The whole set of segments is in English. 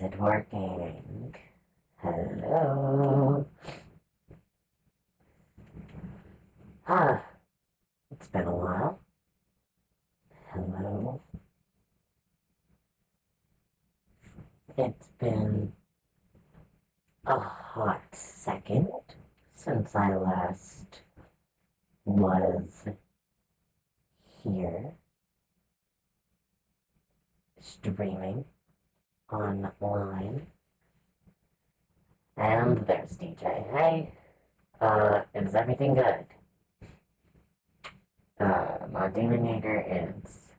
Is it working? Hello? Ah, it's been a while. Hello? It's been a hot second since I last was here streaming online. And there's DJ. Hey, is everything good? My Demon Yeager is,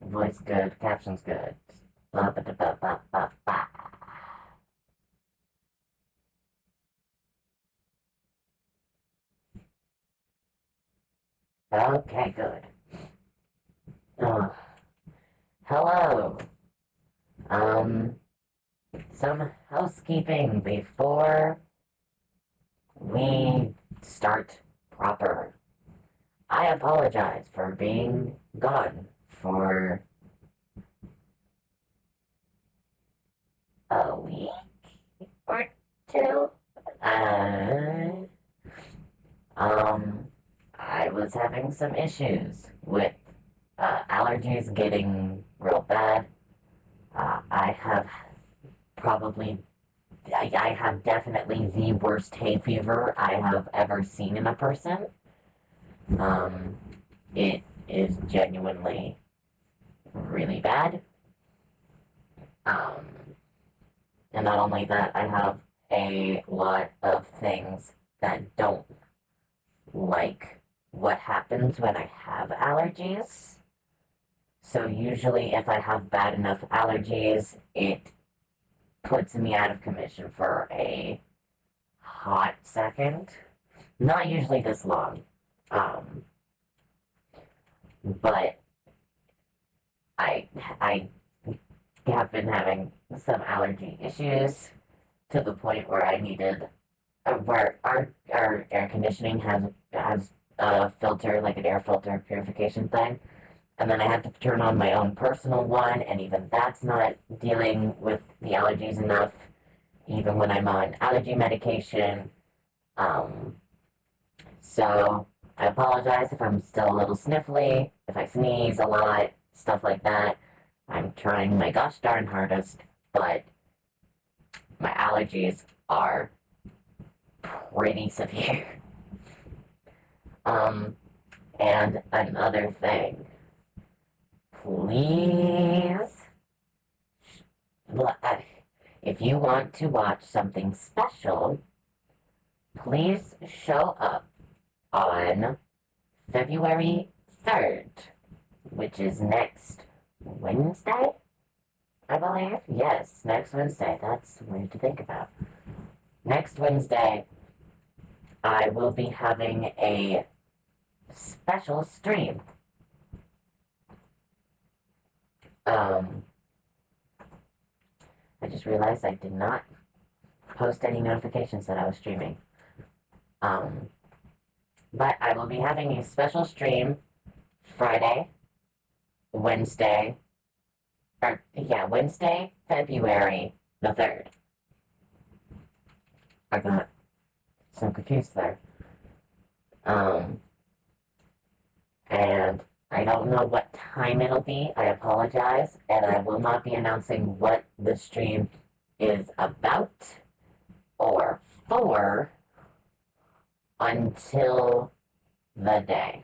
voice good, captions good. Blah, blah, blah, blah, blah, blah. Okay, good. Uh, hello. Um, some housekeeping before we start proper. I apologize for being gone for a week or two. Uh, I was having some issues with allergies getting real bad. I have probably, I have definitely the worst hay fever I have ever seen in a person. Um, it is genuinely really bad. Um, and not only that, I have a lot of things that don't like what happens when I have allergies. So usually if I have bad enough allergies, it puts me out of commission for a hot second. Not usually this long. Um, but I have been having some allergy issues to the point where I needed where our air conditioning has a filter, like an air filter purification thing. And then I had to turn on my own personal one, and even that's not dealing with the allergies enough, even when I'm on allergy medication. Um, so I apologize if I'm still a little sniffly, if I sneeze a lot, stuff like that. I'm trying my gosh darn hardest, but my allergies are pretty severe. Um, and another thing, please, if you want to watch something special, please show up on February 3rd, which is next Wednesday, I believe. Yes, next Wednesday. That's weird to think about. Next Wednesday, I will be having a special stream. Um, I just realized I did not post any notifications that I was streaming. Um, but I will be having a special stream Friday, Wednesday, Wednesday, February the 3rd. I got some confused there. Um, and I don't know what time it'll be. I apologize, and I will not be announcing what the stream is about or for until the day.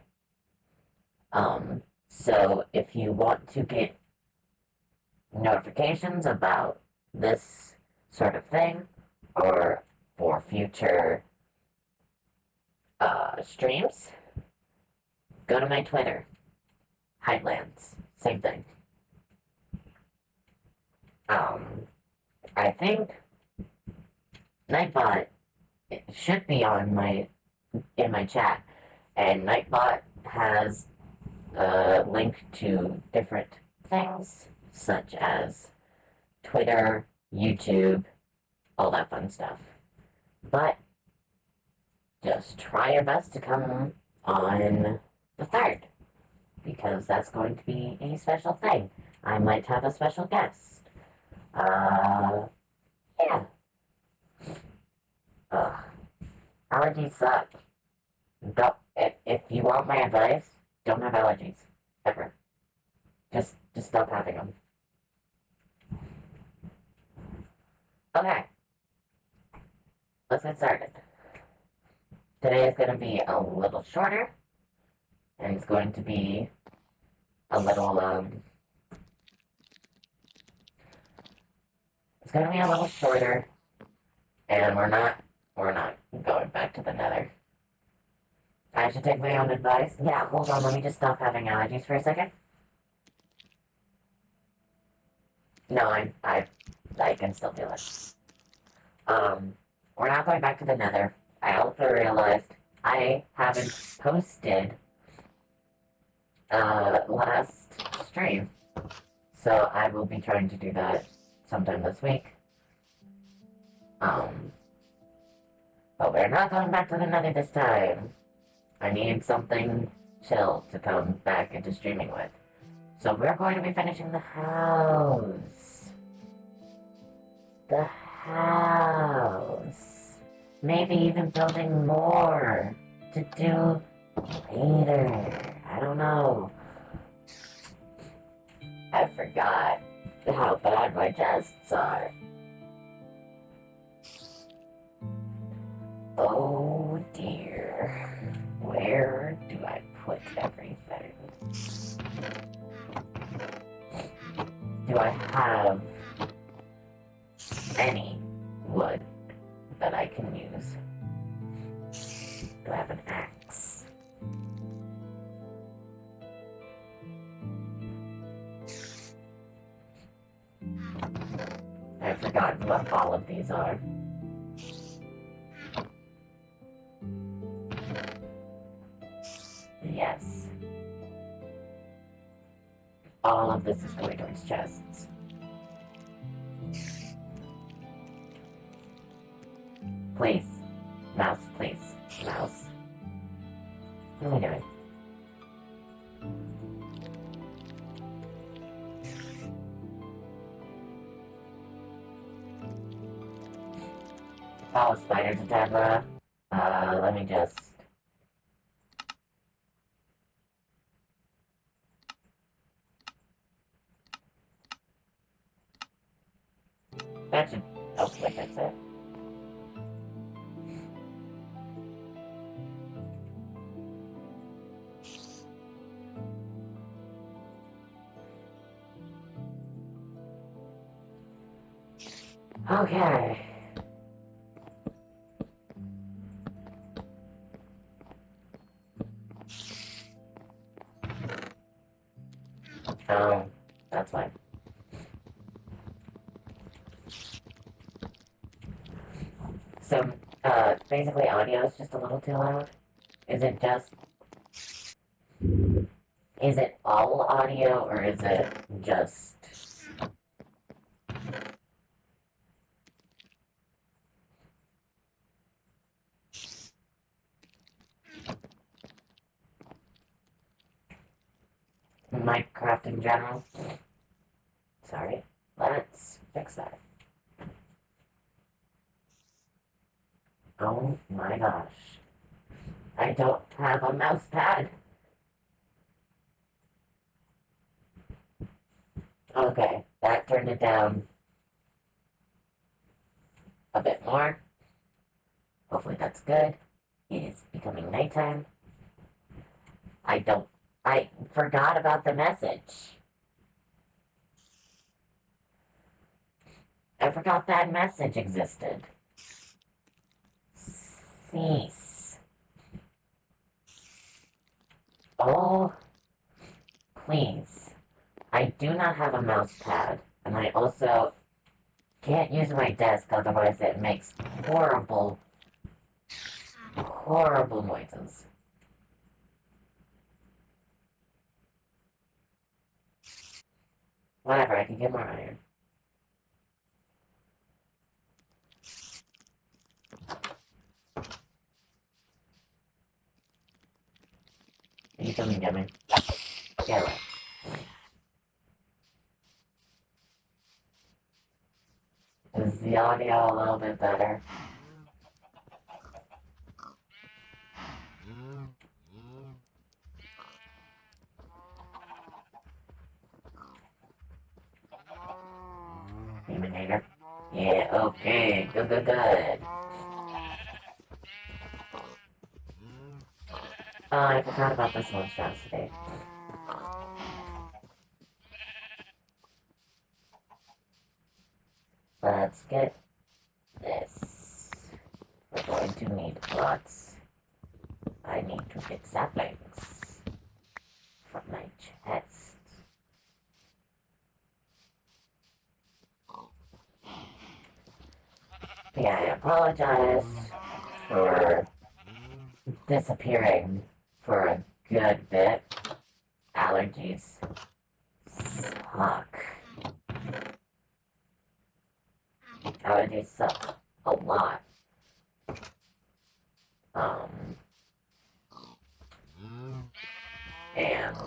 So if you want to get notifications about this sort of thing or for future streams, go to my Twitter. Highlands, same thing. Um, I think Nightbot should be on in my chat, and Nightbot has a link to different things such as Twitter, YouTube, all that fun stuff. But just try your best to come on the 3rd, because that's going to be a special thing. I might have a special guest. Yeah. Ugh. Allergies suck. Don't, if you want my advice, don't have allergies. Ever. Just stop having them. Okay, let's get started. Today is going to be a little shorter, and it's going to be a little, it's going to be a little shorter, and we're not going back to the nether. I should take my own advice. Yeah, hold on, let me just stop having allergies for a second. No, I can still do it. We're not going back to the nether. I also realized I haven't posted, last stream. So I will be trying to do that sometime this week. But we're not going back to the nether this time. I need something chill to come back into streaming with. So we're going to be finishing the house. The house. Maybe even building more to do later. I don't know. I forgot how bad my tests are. Oh dear. Where do I put everything? Do I have any wood that I can use? Do I have an axe? I've forgotten what all of these are. Yes. All of this is going towards chests. Please. Mouse, please. Mouse. What am I doing? Oh, spiders and tabla. Let me just... That should hopefully fix it. Okay. That's fine. So, basically audio is just a little too loud. Is it just... Is it all audio, or is it just... Minecraft in general? Sorry. Let's fix that. Oh my gosh. I don't have a mouse pad. Okay, that turned it down a bit more. Hopefully that's good. It is becoming nighttime. I forgot about the message. I forgot that message existed. Cease. Oh, please. I do not have a mouse pad, and I also can't use my desk, otherwise it makes horrible, horrible noises. Whatever, I can get more iron. You coming get me? Get away. the audio a little bit better? Eliminator? Yeah, okay, good, good, good. Oh, I forgot about this monstrosity. Let's get this. We're going to need lots. I need to get saplings from my chest. Yeah, I apologize for disappearing for a good bit. Allergies suck. Allergies suck a lot. And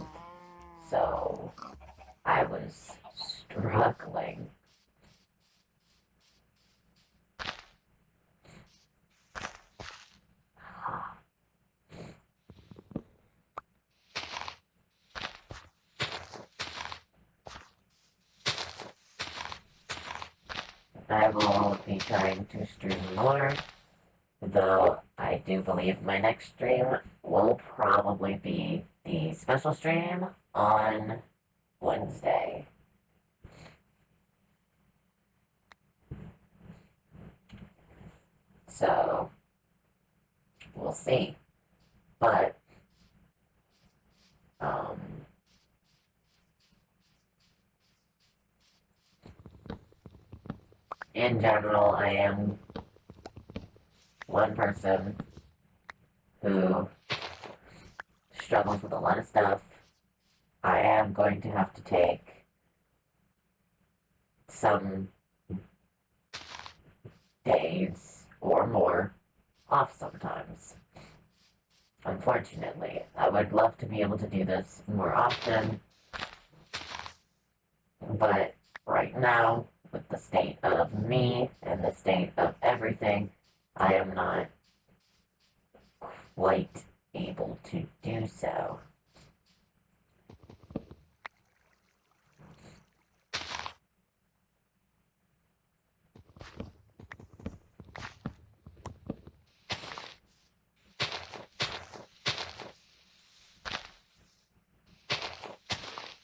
so I was struggling. I will be trying to stream more, though I do believe my next stream will probably be the special stream on Wednesday. So, we'll see. But, in general, I am one person who struggles with a lot of stuff. I am going to have to take some days or more off sometimes. Unfortunately, I would love to be able to do this more often, but right now, with the state of me and the state of everything, I am not quite able to do so.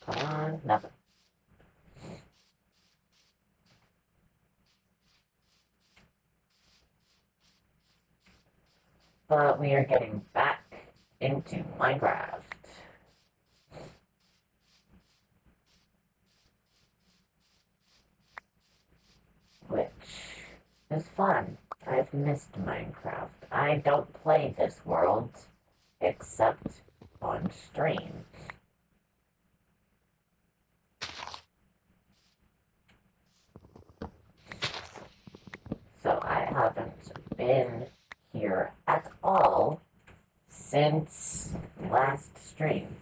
Come on, nothing. But we are getting back into Minecraft. Which is fun. I've missed Minecraft. I don't play this world except on stream. So I haven't been here at all since last stream.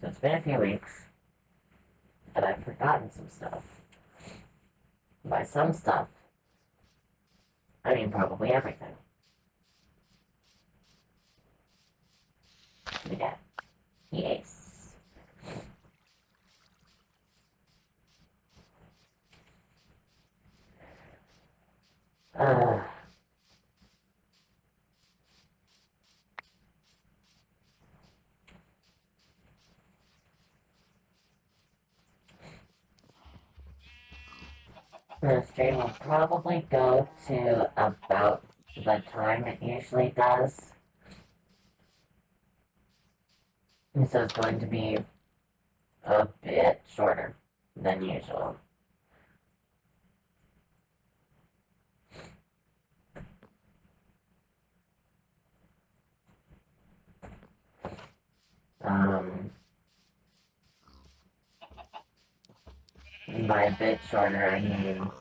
So it's been a few weeks, and I've forgotten some stuff. By some stuff, I mean probably everything. Yeah. Yes. Uh, the stream will probably go to about the time it usually does. And so it's going to be a bit shorter than usual. By a bit shorter, I mean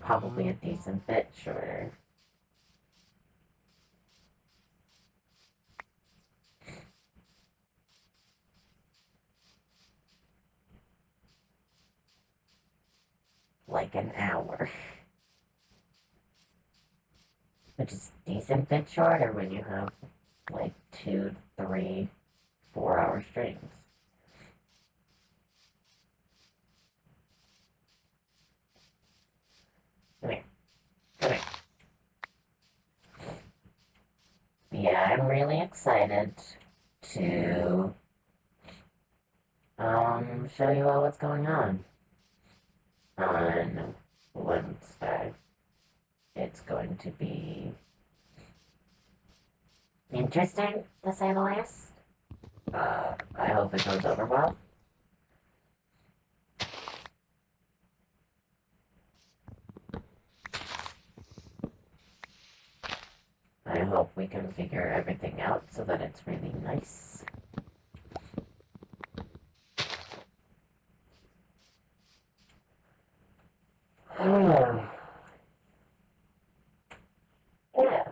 probably a decent bit shorter. Like an hour. which is decent bit shorter when you have like 2, 3, 4 hour streams. Come here. Come here. Yeah, I'm really excited to show you all what's going on Wednesday. It's going to be interesting, to say the least. I hope it goes over well. I hope we can figure everything out so that it's really nice. Yeah.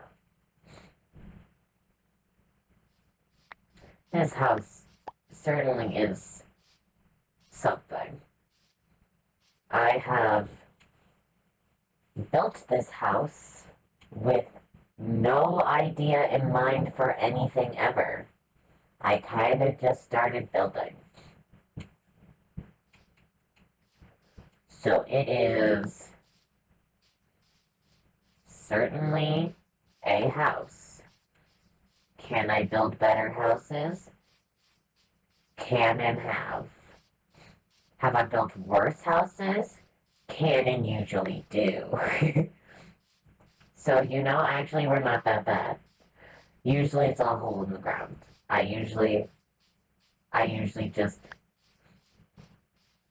This house certainly is something. I have built this house with no idea in mind for anything ever. I kind of just started building. So it is certainly a house. Can I build better houses? Can and have. Have I built worse houses? Can and usually do. So, actually we're not that bad. Usually it's a hole in the ground. I usually just,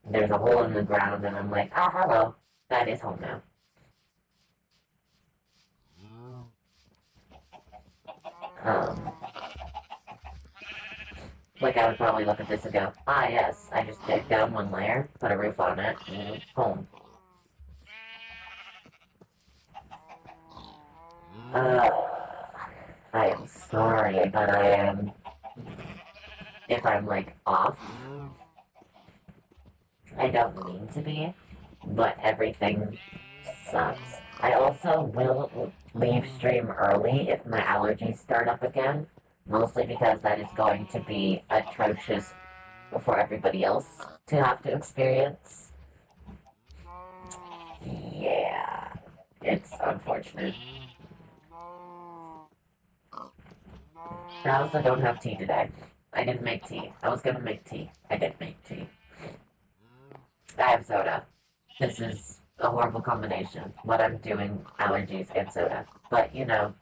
there's a hole in the ground and I'm like, oh, hello, that is home now. Like I would probably look at this and go, ah yes, I just dig down one layer, put a roof on it, and home. I am sorry, but I am, if I'm like off, I don't mean to be, but everything sucks. I also will leave stream early if my allergies start up again, mostly because that is going to be atrocious for everybody else to have to experience. Yeah, it's unfortunate. I also don't have tea today. I didn't make tea. I was gonna make tea. I didn't make tea. I have soda. This is a horrible combination. What I'm doing, allergies and soda. But, real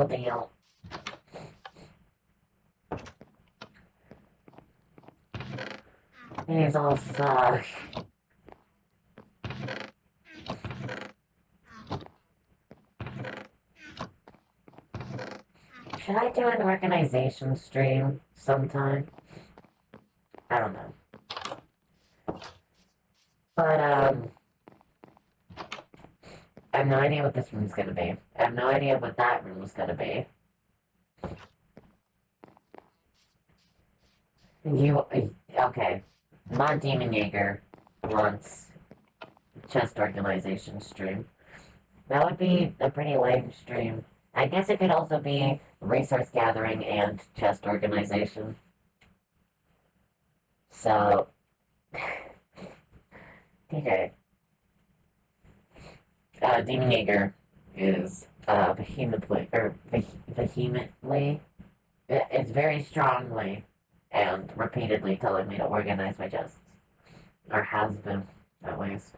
deal. These all suck. Should I do an organization stream sometime? I don't know. But, I have no idea what this room's gonna be. I have no idea what that room's gonna be. Okay. Mod Demon Jaeger wants chest organization stream. That would be a pretty lame stream. I guess it could also be resource gathering and chest organization. So, DJ. Demon Jaeger is vehemently, it's very strongly and repeatedly telling me to organize my chests. Or has been, at least.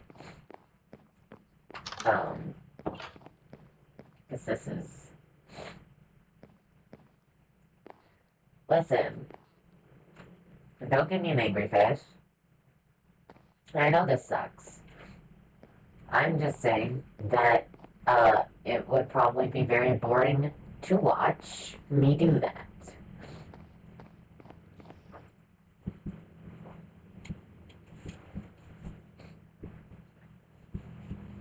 Because this is... Listen. Don't give me an angry face. I know this sucks. I'm just saying that, it would probably be very boring to watch me do that.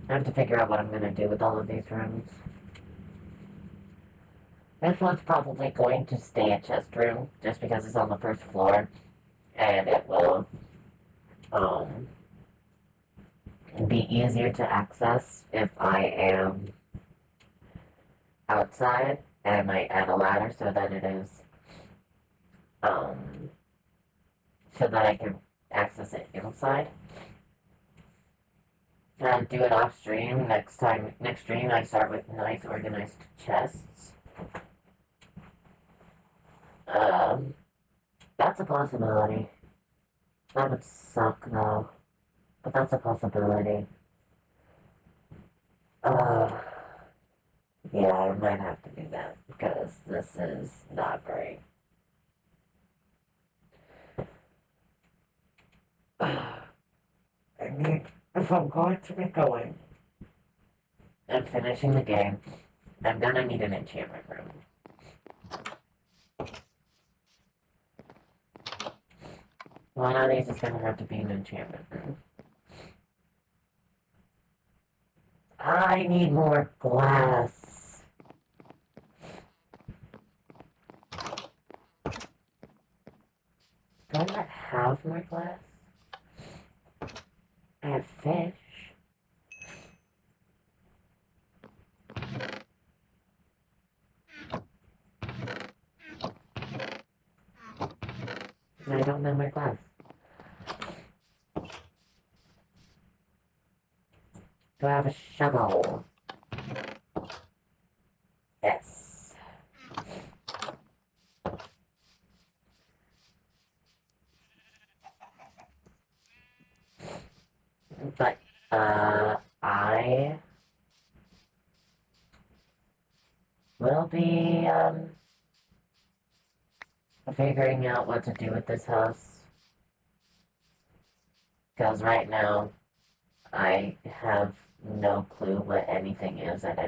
I have to figure out what I'm gonna do with all of these rooms. This one's probably going to stay a chest room, just because it's on the first floor, and it will, be easier to access if I am outside, and I might add a ladder so that it is, um, so that I can access it inside. Do it off stream next stream I start with nice organized chests. Um, that's a possibility. That would suck though, but that's a possibility. Uh, yeah, I might have to do that because this is not great. I need, if I'm going to be going and finishing the game, I'm gonna need an enchantment room. One of these is gonna have to be an enchantment room. I need more glass. Do I not have more glass? I have fish. I don't have my glass. Do I have a shovel? Yes. But, I will be, figuring out what to do with this house. Because right now, I have no clue what anything is at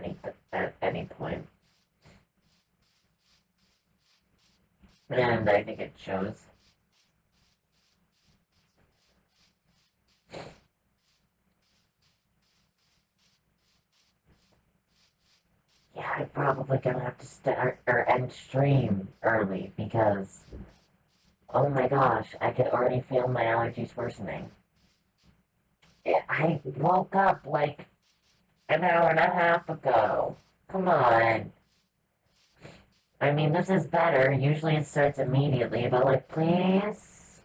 any point. And I think it shows. Yeah, I'm probably gonna have to start or end stream early because, oh my gosh, I could already feel my allergies worsening. I woke up like an hour and a half ago. Come on. I mean, this is better. Usually it starts immediately, but like, please.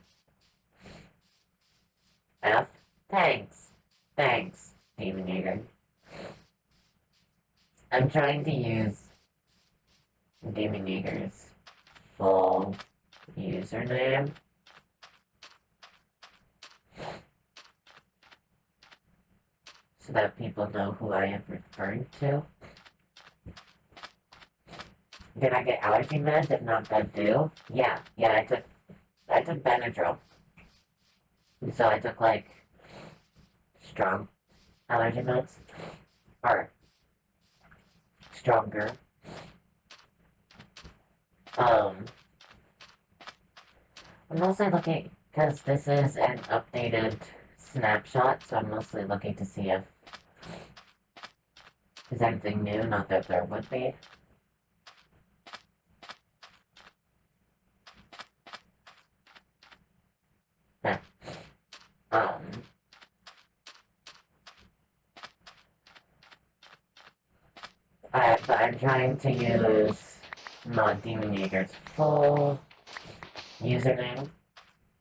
F. Thanks. Thanks, Demon Eater. I'm trying to use Demon Eater's full username. So that people know who I am referring to. Did I get allergy meds? If not, that do. Yeah, I took Benadryl. So I took like strong allergy meds. Or stronger. I'm mostly looking, because this is an updated snapshot, so I'm mostly looking to see if there's anything new, not that there would be. Yeah. But I'm trying to use not Demon Eager's full username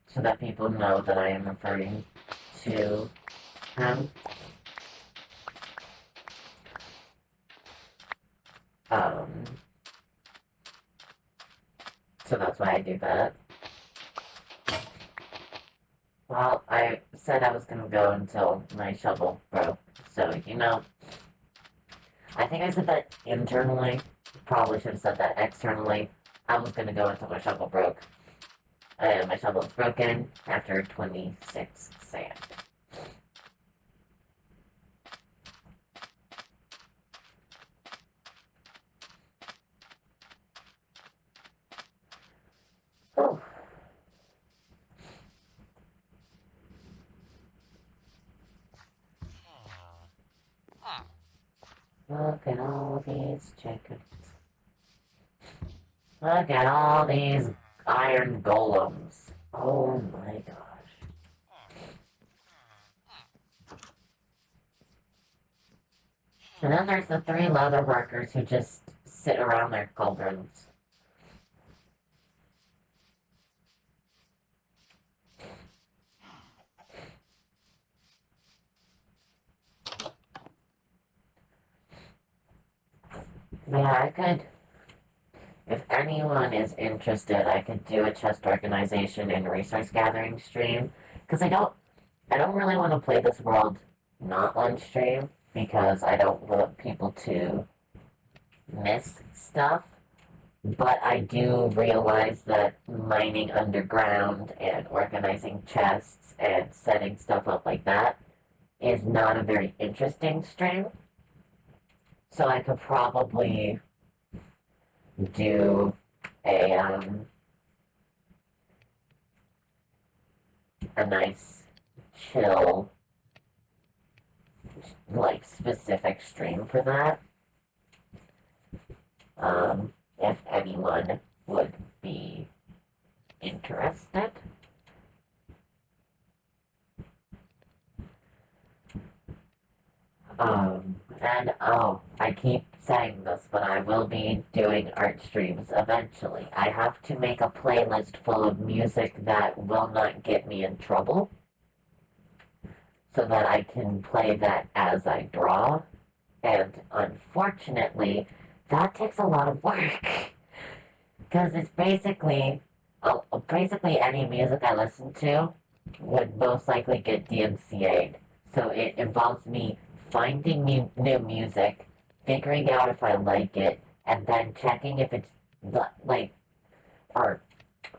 so that people know that I am referring to him. So that's why I do that. Well, I said I was gonna go until my shovel broke, so, you know, I think I said that internally. Probably should have said that externally. I was gonna go until my shovel broke. My shovel is broken after 26 sand. Oh. Look at all these chickens. Look at all these iron golems. Oh my gosh. And then there's the three leather workers who just sit around their cauldrons. Yeah, I could, if anyone is interested, I could do a chest organization and resource gathering stream. Because I don't really want to play this world not on stream because I don't want people to miss stuff. But I do realize that mining underground and organizing chests and setting stuff up like that is not a very interesting stream. So I could probably do a nice chill like specific stream for that. If anyone would be interested. And oh, I keep saying this, but I will be doing art streams eventually. I have to make a playlist full of music that will not get me in trouble so that I can play that as I draw. And unfortunately, that takes a lot of work because it's basically any music I listen to would most likely get DMCA'd. So it involves me finding new music, figuring out if I like it, and then checking if it's like, or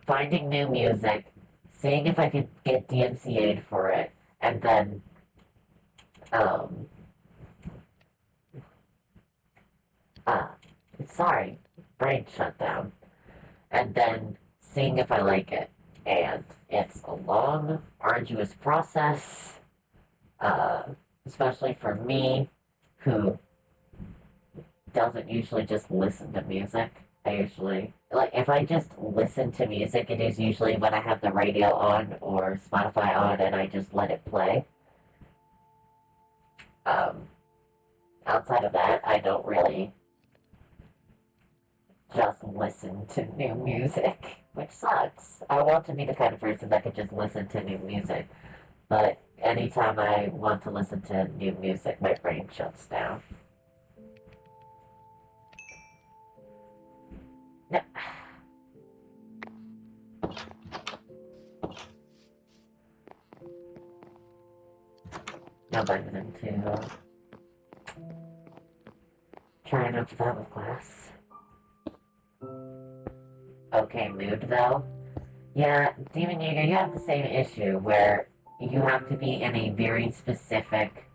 finding new music, seeing if I could get DMCA'd for it, and then, um, uh, sorry, brain shut down, and then seeing if I like it. And it's a long, arduous process, uh, especially for me, who doesn't usually just listen to music. I usually, like, if I just listen to music, it is usually when I have the radio on or Spotify on and I just let it play. Um, Outside of that, I don't really just listen to new music, which sucks. I want to be the kind of person that could just listen to new music, but anytime I want to listen to new music, my brain shuts down. No, no better than to try not to that with class. Okay, mood though. Yeah, Demon Yeager, you have the same issue where you have to be in a very specific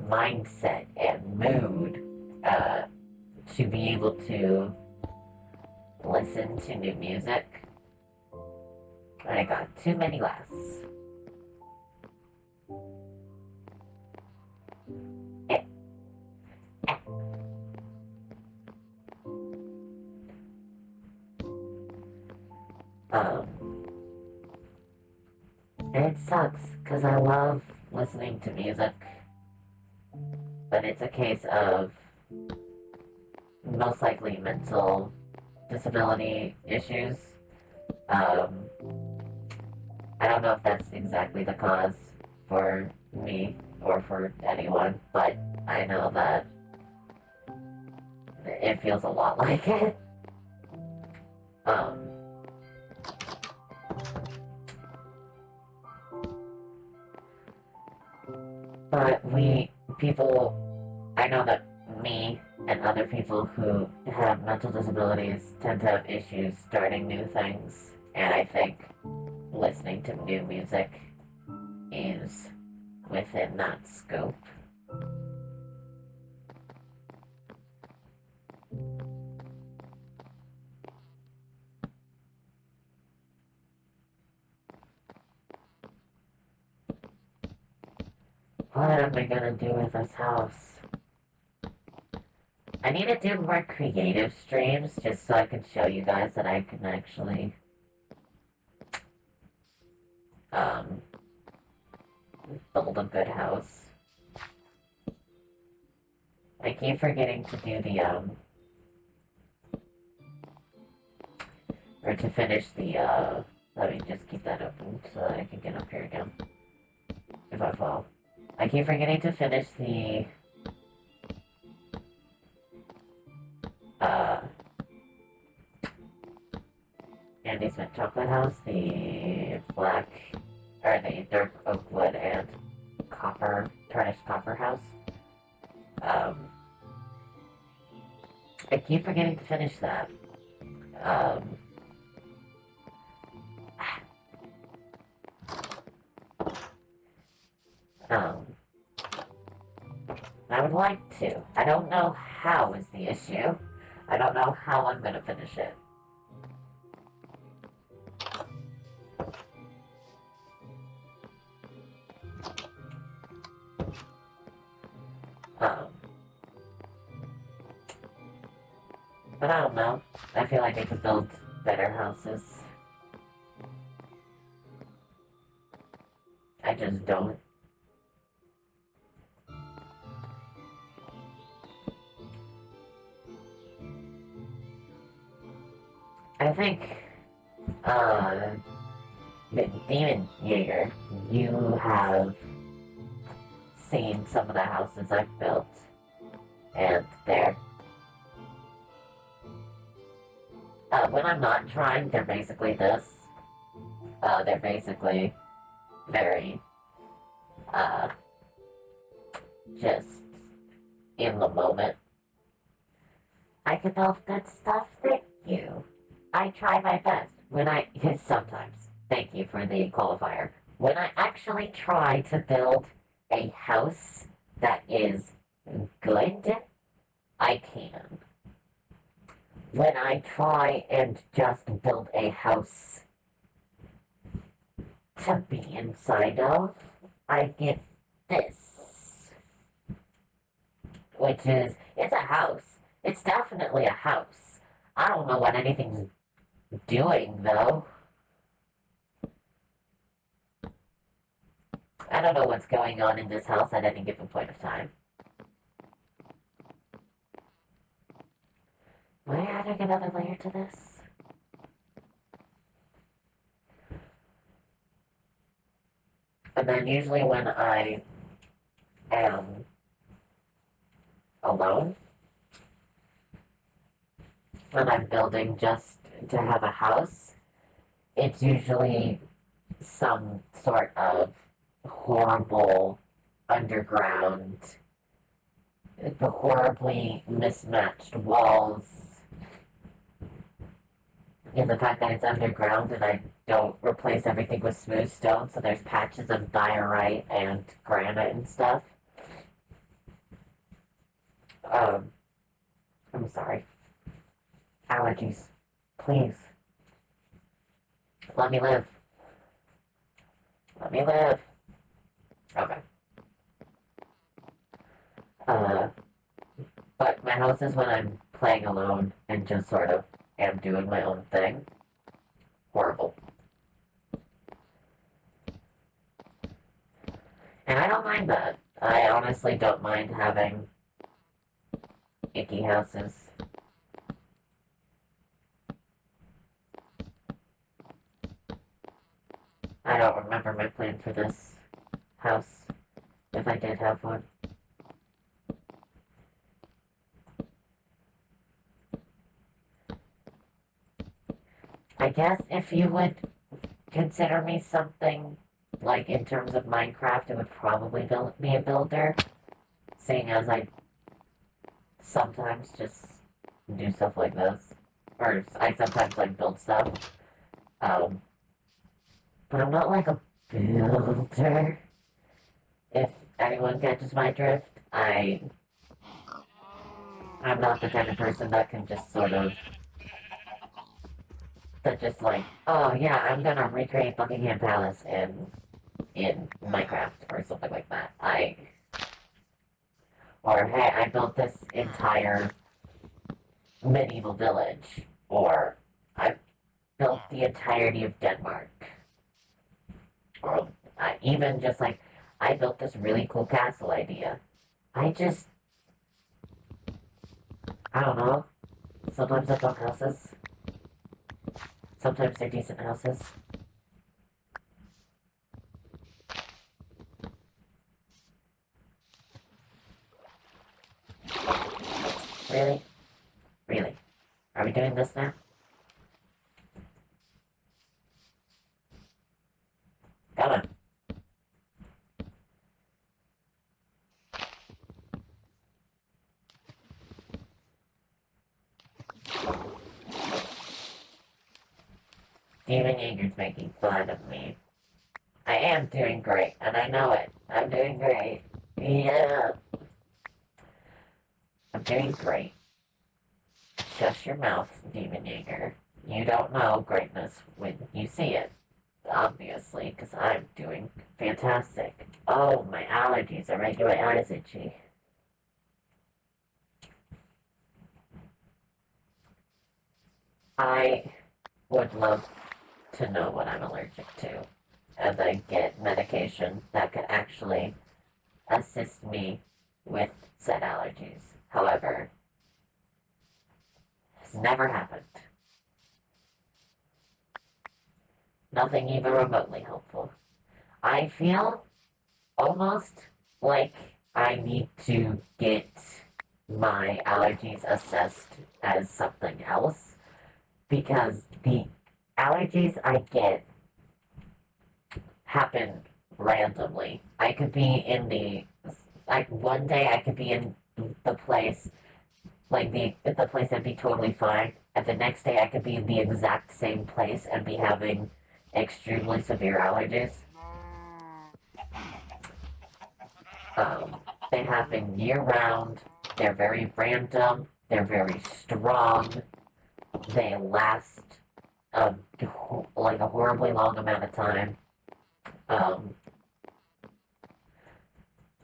mindset and mood uh, to be able to listen to new music. I got too many laughs. Eh, eh. Um, and it sucks because I love listening to music, but it's a case of most likely mental disability issues. Um, I don't know if that's exactly the cause for me or for anyone, but I know that it feels a lot like it. Um, but I know that me and other people who have mental disabilities tend to have issues starting new things, and I think listening to new music is within that scope. What am I gonna do with this house? I need to do more creative streams just so I can show you guys that I can actually um, build a good house. I keep forgetting to do the, or to finish the, let me just keep that open so that I can get up here again. If I fall. I keep forgetting to finish the, Andy Smith Chocolate House, the black, or the dark oak wood and copper, tarnished copper house. I keep forgetting to finish that. Um, um, I would like to. I don't know how is the issue. I don't know how I'm gonna finish it. Um, but I don't know. I feel like I could build better houses. I just don't. I think, Demon Jaeger, you have seen some of the houses I've built, and when I'm not trying, they're basically this. They're basically very, just in the moment. I can build good stuff, thank you. I try my best sometimes. Thank you for the qualifier. When I actually try to build a house that is good, I can. When I try and just build a house to be inside of, I get this. Which is, it's a house. It's definitely a house. I don't know what anything's doing, though. I don't know what's going on in this house at any given point of time. Am I adding another layer to this? And then usually when I am alone, when I'm building just to have a house, it's usually some sort of horrible underground, the horribly mismatched walls, and the fact that it's underground and I don't replace everything with smooth stone, so there's patches of diorite and granite and stuff. I'm sorry. Allergies. Please. Let me live. Let me live. Okay. But my house is when I'm playing alone and just sort of am doing my own thing. Horrible. And I don't mind that. I honestly don't mind having icky houses. I don't remember my plan for this house, if I did have one. I guess if you would consider me something, like in terms of Minecraft, it would probably be a builder, seeing as I sometimes just do stuff like this. Or I sometimes like build stuff. But I'm not like a builder. If anyone catches my drift, I'm not the kind of person that can just sort of, that just like, oh yeah, I'm gonna recreate Buckingham Palace in Minecraft or something like that. Or hey, I built this entire medieval village, or I built the entirety of Denmark. Or even just like, I built this really cool castle idea. I just I don't know. Sometimes I build houses. Sometimes they're decent houses. Really? Really? Are we doing this now? Come on. Demon Eager's making fun of me. I am doing great, and I know it. I'm doing great. Yeah, I'm doing great. Shut your mouth, Demon Eager. You don't know greatness when you see it. Obviously, because I'm doing fantastic. Oh, my allergies are making my eyes itchy. I would love to know what I'm allergic to, and then get medication that could actually assist me with said allergies. However, it's never happened. Nothing even remotely helpful. I feel almost like I need to get my allergies assessed as something else because the allergies I get happen randomly. I could be in the like one day I could be in the place like the place I'd be totally fine, and the next day I could be in the exact same place and be having extremely severe allergies. Um, they happen year round. They're very random. They're very strong. They last a, like a horribly long amount of time. Um,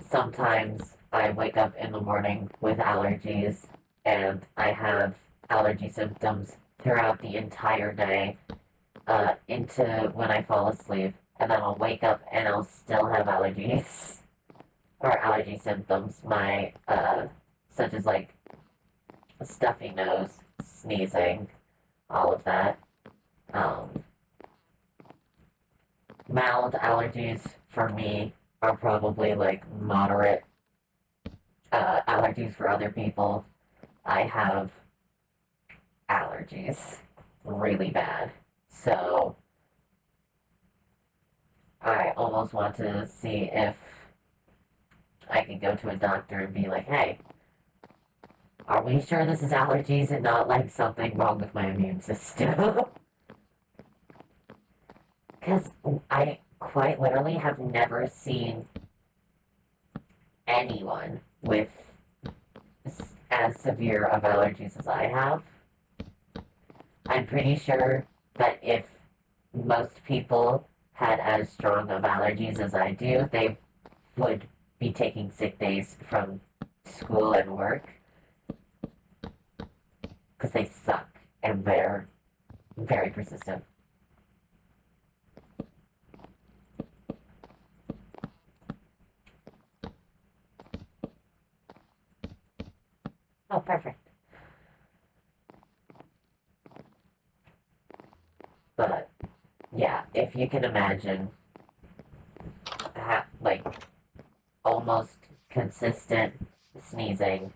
Sometimes I wake up in the morning with allergies and I have allergy symptoms throughout the entire day into when I fall asleep. And then I'll wake up and I'll still have allergies or allergy symptoms. Such as like a stuffy nose, sneezing, all of that. Um, Mild allergies for me are probably like moderate allergies for other people. I have allergies really bad. So I almost want to see if I can go to a doctor and be like, hey, are we sure this is allergies and not like something wrong with my immune system? Because I quite literally have never seen anyone with as severe of allergies as I have. I'm pretty sure that if most people had as strong of allergies as I do, they would be taking sick days from school and work because they suck and they're very persistent. Oh, perfect. But yeah, if you can imagine, like almost consistent sneezing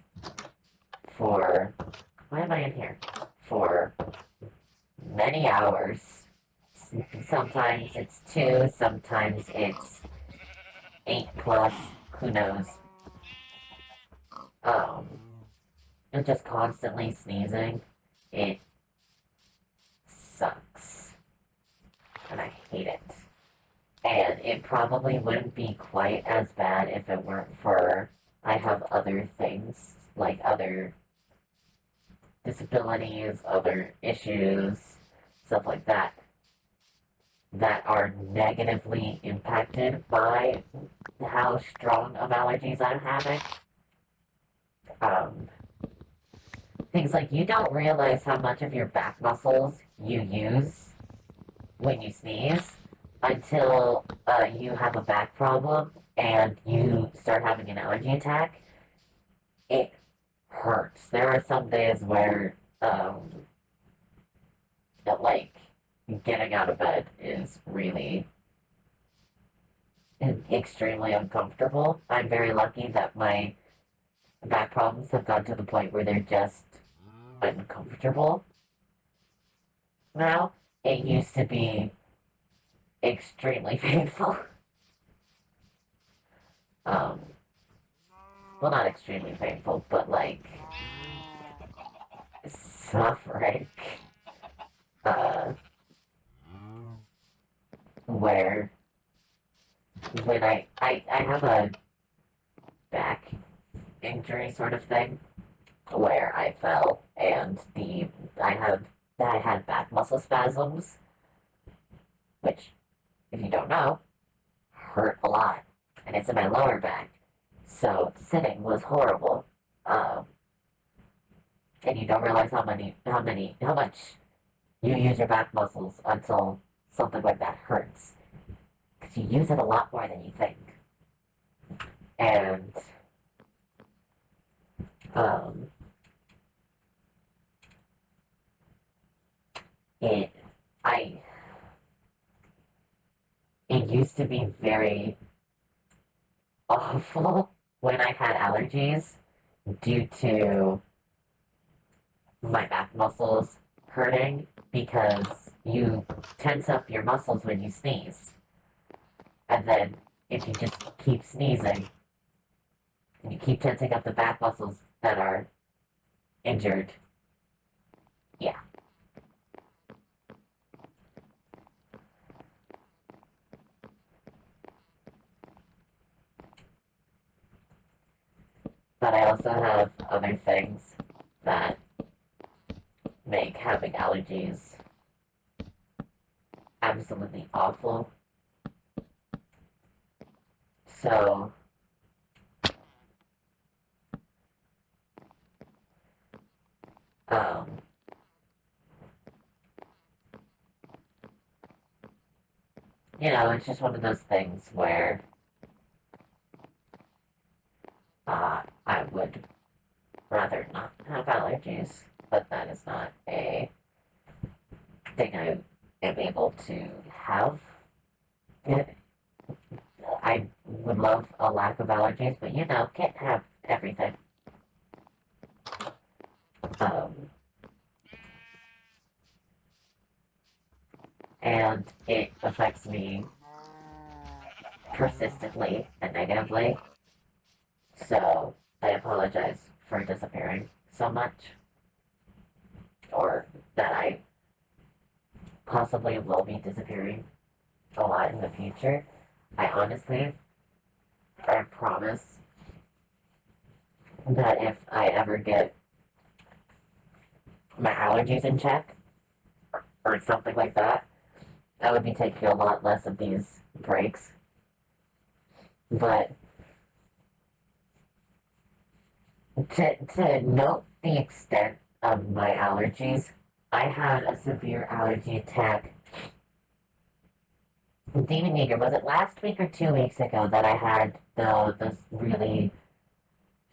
for why am I in here? For many hours. Sometimes it's two, sometimes it's 8 plus, who knows. Um, and just constantly sneezing, it sucks. And I hate it. And it probably wouldn't be quite as bad if it weren't for I have other things, like other disabilities, other issues, stuff like that, that are negatively impacted by how strong of allergies I'm having. Um, Things like you don't realize how much of your back muscles you use when you sneeze until you have a back problem and you start having an allergy attack. It hurts. There are some days where that like getting out of bed is really extremely uncomfortable. I'm very lucky that my back problems have gotten to the point where they're just uncomfortable now. It used to be extremely painful. Um, well, not extremely painful, but like suffering. Uh, where when I have a back injury sort of thing where I fell and I had I had back muscle spasms, which if you don't know hurt a lot, and it's in my lower back. So sitting was horrible. Um, and you don't realize how much you use your back muscles until something like that hurts, because you use it a lot more than you think. And um, it I it used to be very awful when I had allergies due to my back muscles hurting, because you tense up your muscles when you sneeze. And then if you just keep sneezing and you keep tensing up the back muscles that are injured, yeah. But I also have other things that make having allergies absolutely awful. So, um, it's just one of those things where I would rather not have allergies, but that is not a thing I am able to have. I would love a lack of allergies, but can't have everything. Um, and it affects me persistently and negatively. So I apologize for disappearing so much, or that I possibly will be disappearing a lot in the future. I promise that if I ever get my allergies in check or something like that, I would be taking a lot less of these breaks. But to note the extent of my allergies, I had a severe allergy attack. Demon Eater, was it last week or 2 weeks ago that I had the really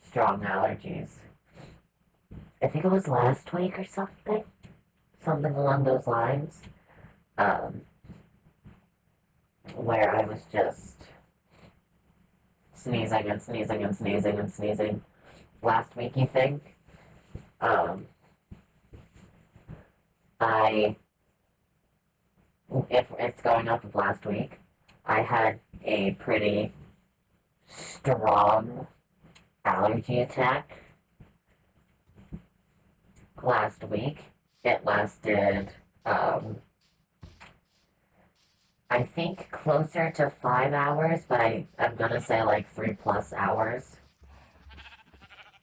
strong allergies? I think it was last week or something along those lines. Um, where I was just sneezing and sneezing and sneezing and sneezing. Last week, you think? Um, I if it's going off of last week, I had a pretty strong allergy attack last week. It lasted, I think closer to 5 hours, but I'm gonna say like 3+ hours.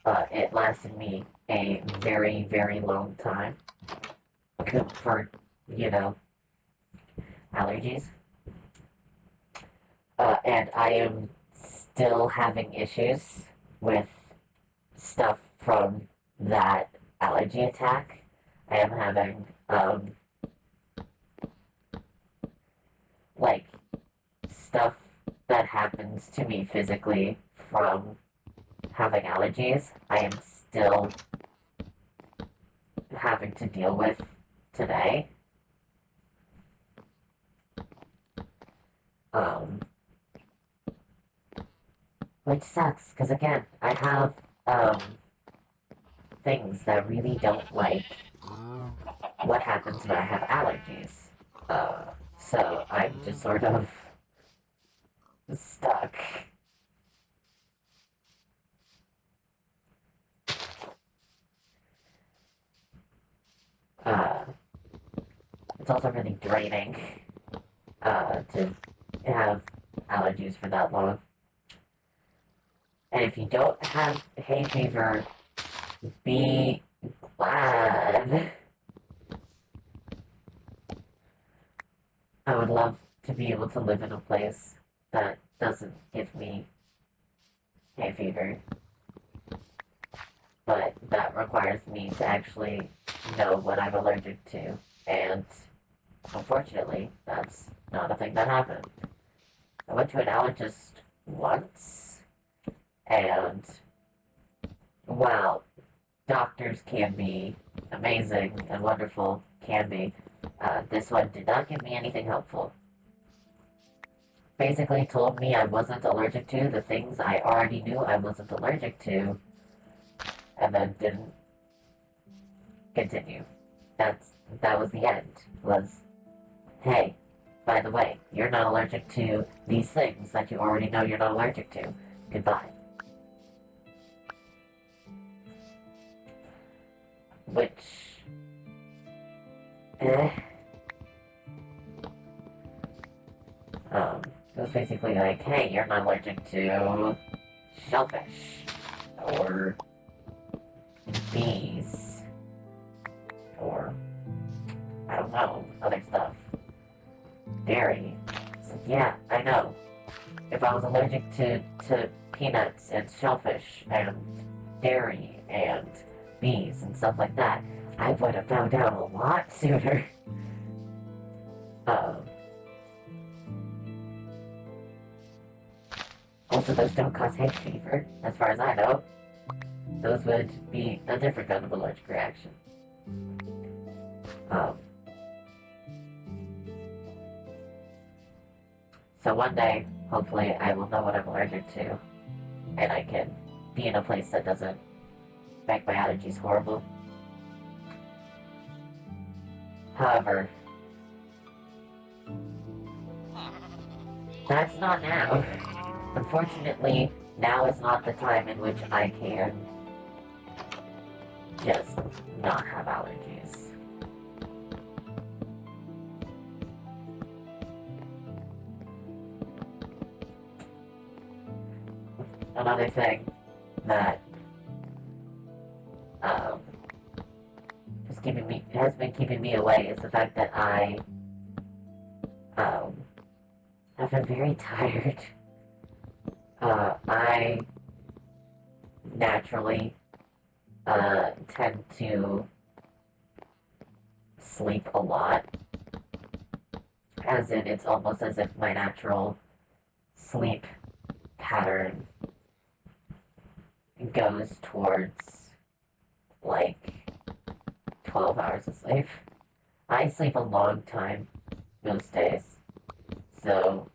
It lasted me a very, very long time for, you know, allergies. And I am still having issues with stuff from that allergy attack. I am having, like, stuff that happens to me physically from having allergies, I am still having to deal with today. Um, which sucks, because again, I have, things that really don't like what happens when I have allergies. So I'm just sort of stuck. Uh, it's also really draining, to have allergies for that long. And if you don't have hay fever, be glad. I would love to be able to live in a place that doesn't give me hay fever, but that requires me to actually know what I'm allergic to, and unfortunately, that's not a thing that happened. I went to an allergist once, and while doctors can be amazing and wonderful, can be, this one did not give me anything helpful. Basically told me I wasn't allergic to the things I already knew I wasn't allergic to, and then didn't continue. That was the end. Was, hey, by the way, you're not allergic to these things that you already know you're not allergic to. Goodbye. Which, eh, it was basically like, hey, you're not allergic to shellfish, or bees, or, I don't know, other stuff. Dairy. It's like, yeah, I know. If I was allergic to peanuts and shellfish and dairy and bees and stuff like that, I would have found out a lot sooner. Um, Also, those don't cause hay fever, as far as I know. Those would be a different kind of allergic reaction. Um, so one day, hopefully, I will know what I'm allergic to, and I can be in a place that doesn't make my allergies horrible. However, that's not now. Unfortunately, now is not the time in which I can just not have allergies. Another thing that um, has been keeping me away is the fact that um, I've been very tired. I naturally tend to sleep a lot, as in it's almost as if my natural sleep pattern goes towards like 12 hours of sleep. I sleep a long time most days, so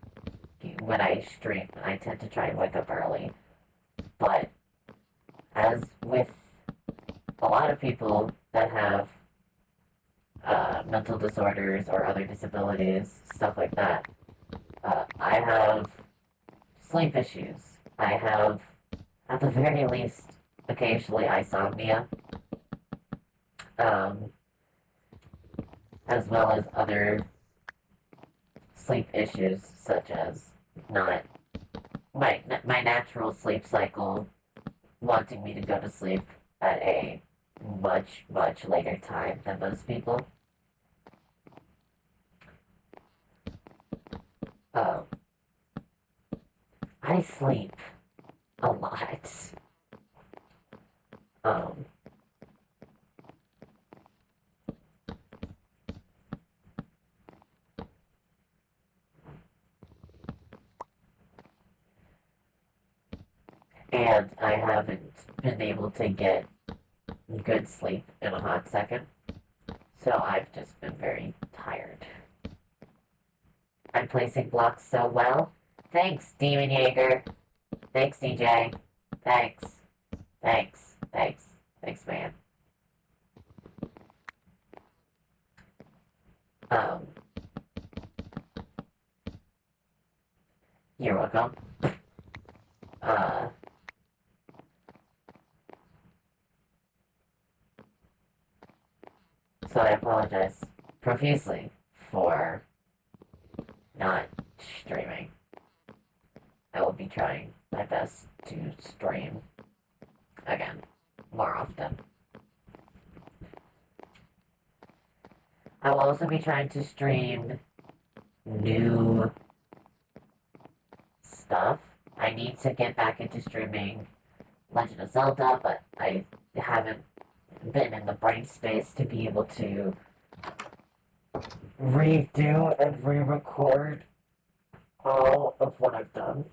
when I stream, I tend to try and wake up early. But as with a lot of people that have mental disorders or other disabilities, stuff like that, I have sleep issues. I have, at the very least, occasionally insomnia, um, as well as other sleep issues such as not my natural sleep cycle wanting me to go to sleep at a much later time than most people. Um, I sleep a lot. Um, and I haven't been able to get good sleep in a hot second. So I've just been very tired. I'm placing blocks so well. Thanks, Demon Jaeger. Thanks, DJ. Thanks. Thanks. Thanks. Thanks, man. Um, you're welcome. Uh, so I apologize profusely for not streaming. I will be trying my best to stream again more often. I will also be trying to stream new stuff. I need to get back into streaming Legend of Zelda, but I haven't been in the brain space to be able to redo and re-record all of what I've done.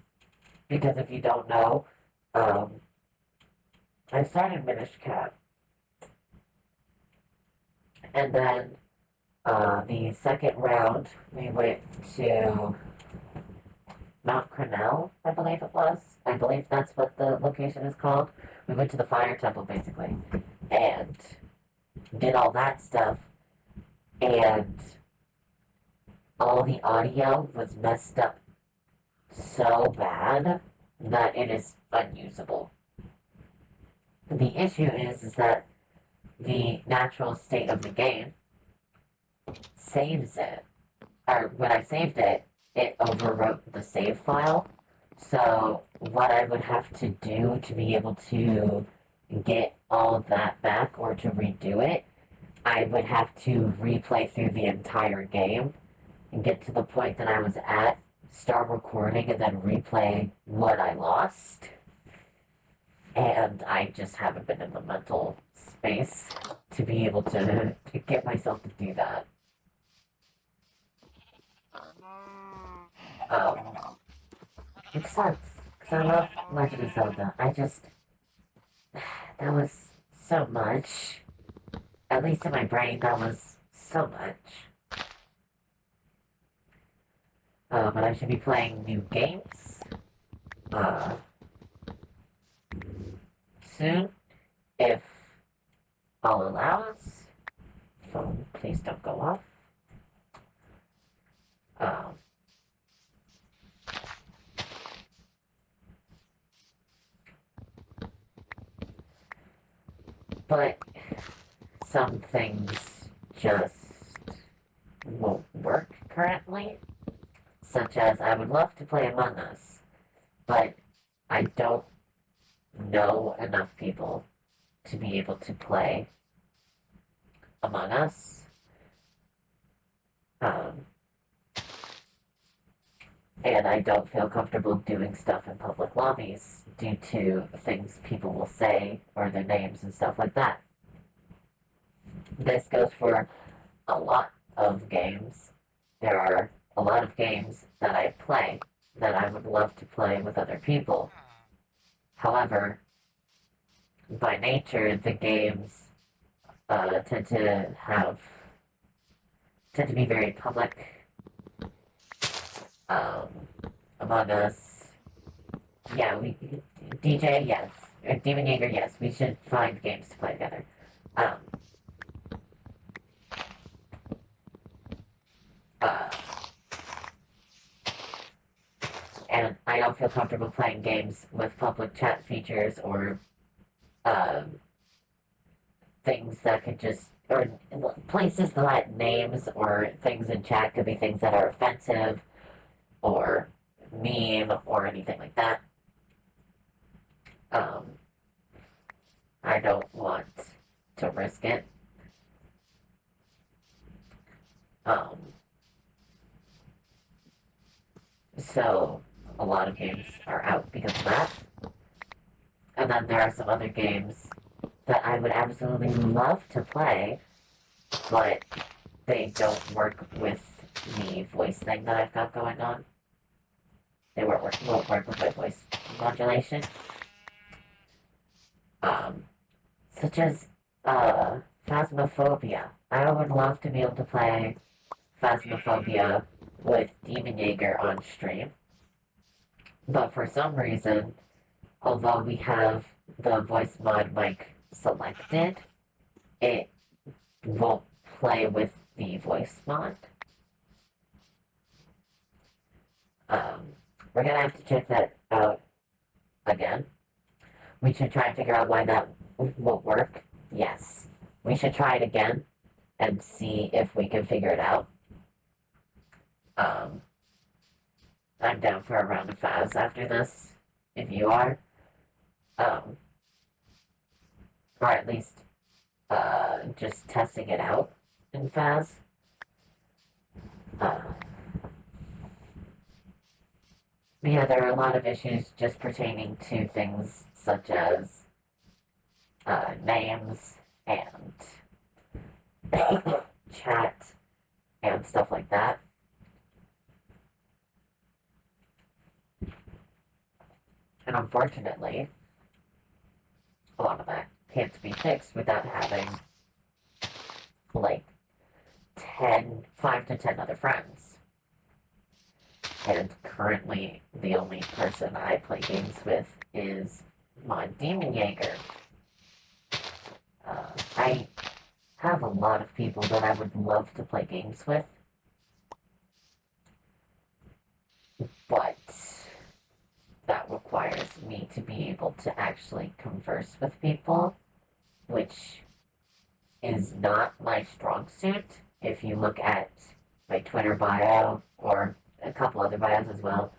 Because if you don't know, I started Minish Cap. And then the second round, we went to Mount Crenel, I believe it was. I believe that's what the location is called. We went to the Fire Temple, basically, and did all that stuff, and all the audio was messed up so bad that it is unusable. The issue is that the natural state of the game saves it. Or when I saved it, it overwrote the save file. So what I would have to do to be able to get all of that back or to redo it, I would have to replay through the entire game and get to the point that I was at, start recording, and then replay what I lost. And I just haven't been in the mental space to be able to get myself to do that. It sucks, because I love Legend of Zelda. That was so much. At least in my brain, that was so much. But I should be playing new games, soon, if all allows. Phone, please don't go off. But some things just won't work currently, such as I would love to play Among Us, but I don't know enough people to be able to play Among Us. And I don't feel comfortable doing stuff in public lobbies due to things people will say or their names and stuff like that. This goes for a lot of games. There are a lot of games that I play that I would love to play with other people. However, by nature, the games tend to be very public. Among Us, yeah, DJ, yes, Demon Jaeger, yes, we should find games to play together. And I don't feel comfortable playing games with public chat features or things that could just, or places that have names or things in chat could be things that are offensive or meme or anything like that. I don't want to risk it. So a lot of games are out because of that. And then there are some other games that I would absolutely love to play, but they don't work with the voice thing that I've got going on. They won't work with my voice modulation. um, such as Phasmophobia. I would love to be able to play Phasmophobia with Demon Jaeger on stream, but for some reason, although we have the voice mod mic selected, it won't play with the voice mod. We're gonna have to check that out again. We should try and figure out why that won't work. Yes. We should try it again and see if we can figure it out. Um, I'm down for a round of Faz after this, if you are. Um, or at least, just testing it out in Faz. Uh, yeah, there are a lot of issues just pertaining to things such as names and chat and stuff like that. And unfortunately, a lot of that can't be fixed without having like 5 to 10 other friends. And currently, the only person I play games with is my Demon Jaeger. I have a lot of people that I would love to play games with, but that requires me to be able to actually converse with people, which is not my strong suit. If you look at my Twitter bio or a couple other bios as well,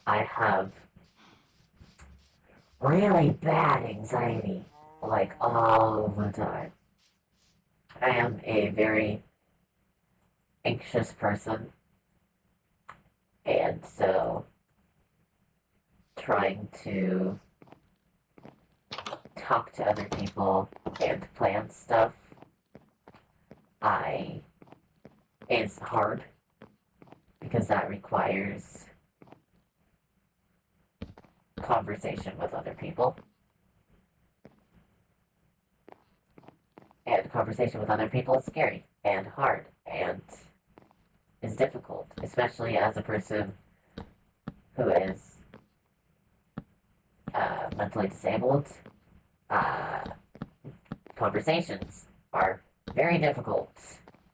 I have really bad anxiety, like all the time. I am a very anxious person, and so trying to talk to other people and plan stuff is hard because that requires conversation with other people. And conversation with other people is scary and hard and is difficult, especially as a person who is mentally disabled. Conversations are very difficult.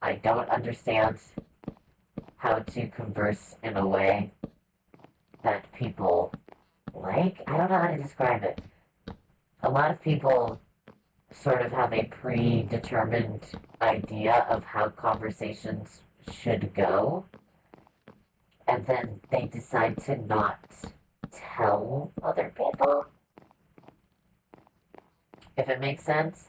I don't understand how to converse in a way that people like. I don't know how to describe it. A lot of people sort of have a predetermined idea of how conversations should go, and then they decide to not tell other people, if it makes sense.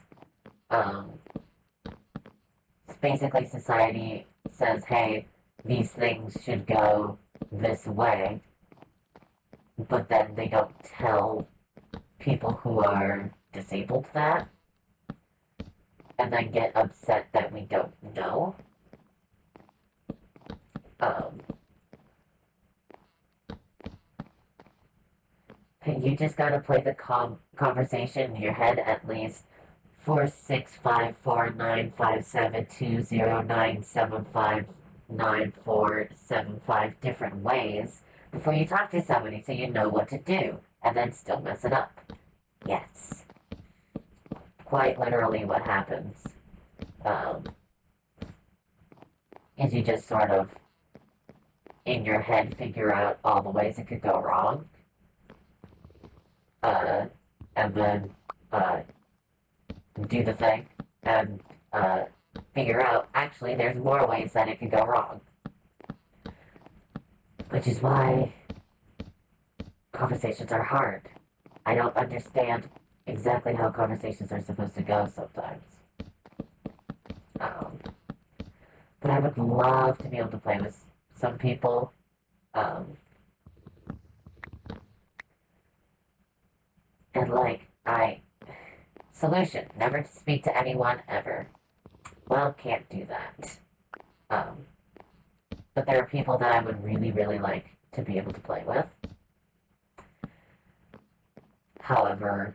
It's basically society says, hey, these things should go this way, but then they don't tell people who are disabled that, and then get upset that we don't know. You just gotta play the conversation in your head at least 4654957209759459475 different ways before you talk to somebody so you know what to do and then still mess it up. Yes. Quite literally what happens. Is you just sort of in your head figure out all the ways it could go wrong. And then do the thing and figure out actually there's more ways that it could go wrong. Which is why conversations are hard. I don't understand exactly how conversations are supposed to go sometimes. But I would love to be able to play with some people. And solution, never to speak to anyone ever. Well, can't do that. But there are people that I would really, really like to be able to play with. However,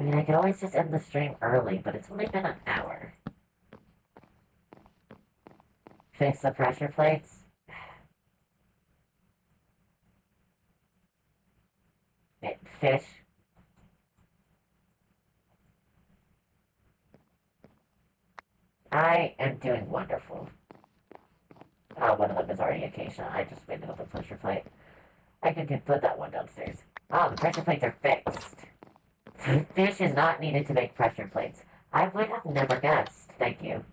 I mean, I could always just end the stream early, but it's only been an hour. Fix the pressure plates. Fish. I am doing wonderful. Oh, one of them is already acacia. I just made another pressure plate. I can put that one downstairs. Oh, the pressure plates are fixed. Fish is not needed to make pressure plates. I would have never guessed. Thank you.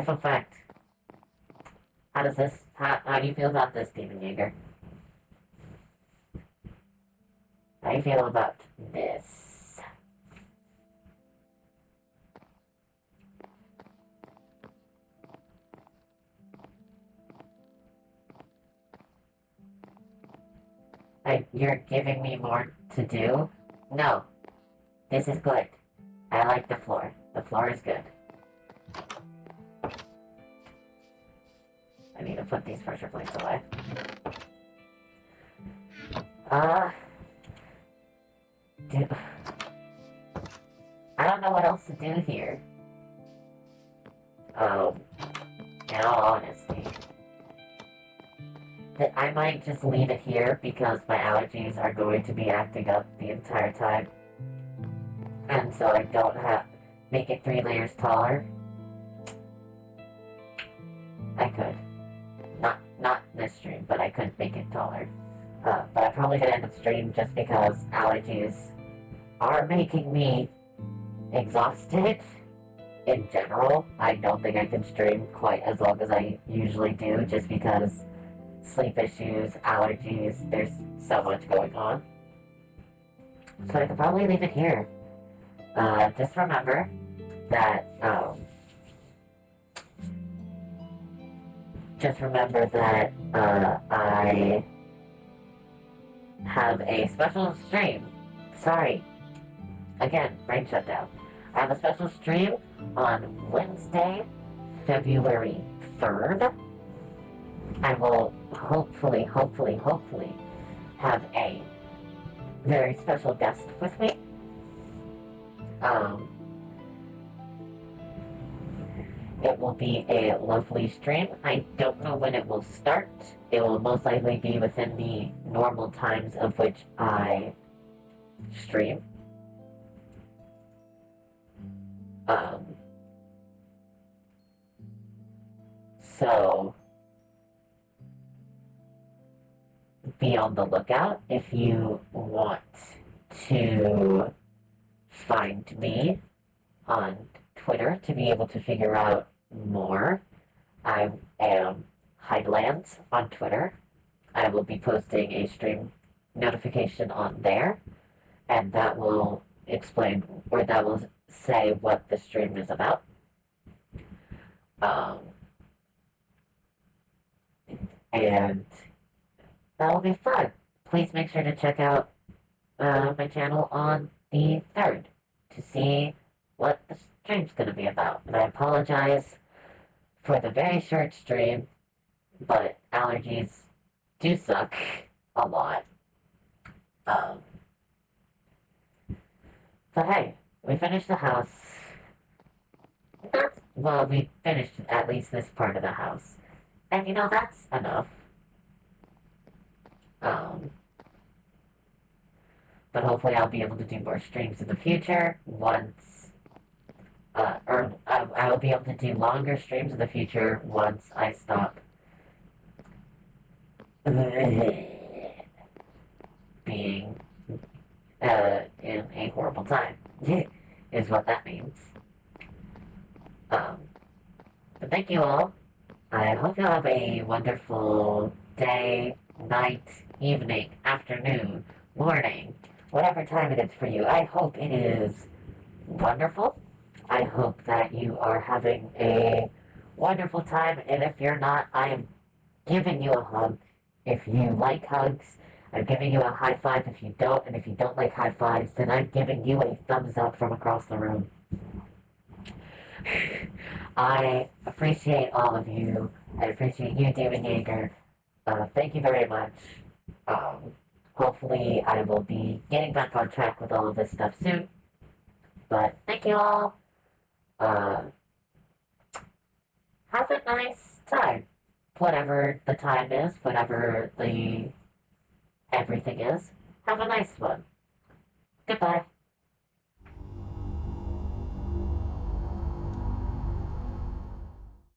Fun fact. How do you feel about this, Demon Jaeger? How do you feel about this? You're giving me more to do? No. This is good. I like the floor. The floor is good. I need to put these pressure plates away. Dude. I don't know what else to do here. In all honesty. That I might just leave it here because my allergies are going to be acting up the entire time. And so I don't make it 3 layers taller. I could. Not this stream, but I could make it taller. But I'm probably gonna end the stream just because allergies are making me exhausted. In general, I don't think I can stream quite as long as I usually do, just because sleep issues, allergies, there's so much going on. So I could probably leave it here. Just remember that, I have a special stream. Sorry. Again, brain shutdown. I have a special stream on Wednesday, February 3rd. I will hopefully have a very special guest with me. It will be a lovely stream. I don't know when it will start. It will most likely be within the normal times of which I stream. So be on the lookout if you want to find me on Twitter to be able to figure out more. I am Highlands on Twitter. I will be posting a stream notification on there, and that will explain, or that will say what the stream is about. And that'll be fun. Please make sure to check out my channel on the 3rd to see what the stream's going to be about. And I apologize for the very short stream, but allergies do suck a lot. But hey, we finished the house. Well, we finished at least this part of the house. And you know, that's enough. But hopefully I'll be able to do more streams in the future once, I will be able to do longer streams in the future once I stop being, in a horrible time, is what that means. But thank you all. I hope you have a wonderful day, night, evening, afternoon, morning, whatever time it is for you. I hope it is wonderful. I hope that you are having a wonderful time, and if you're not, I am giving you a hug. If you like hugs, I'm giving you a high five if you don't, and if you don't like high fives, then I'm giving you a thumbs up from across the room. I appreciate all of you. I appreciate you, David Yeager. Thank you very much. Hopefully, I will be getting back on track with all of this stuff soon. But thank you all. Uh, have a nice time. Whatever the time is, whatever the everything is. Have a nice one. Goodbye.